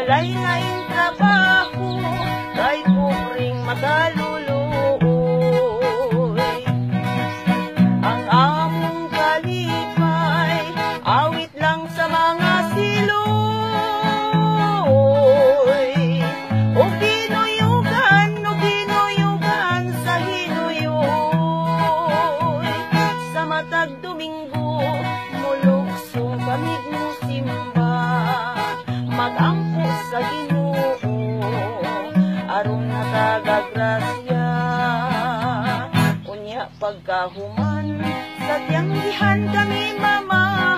walay laing trabaho, kay pupring magaluluoy. Ang among kalipay, awit lang sa mga siloy. O ginuyugan sa hinuyoy. Sa matag Domingo, mulukso kami musimba, magampo sa Ginoo, aron nakagagrasya. Unya pagkahuman, sa tiyanggihan kami mama,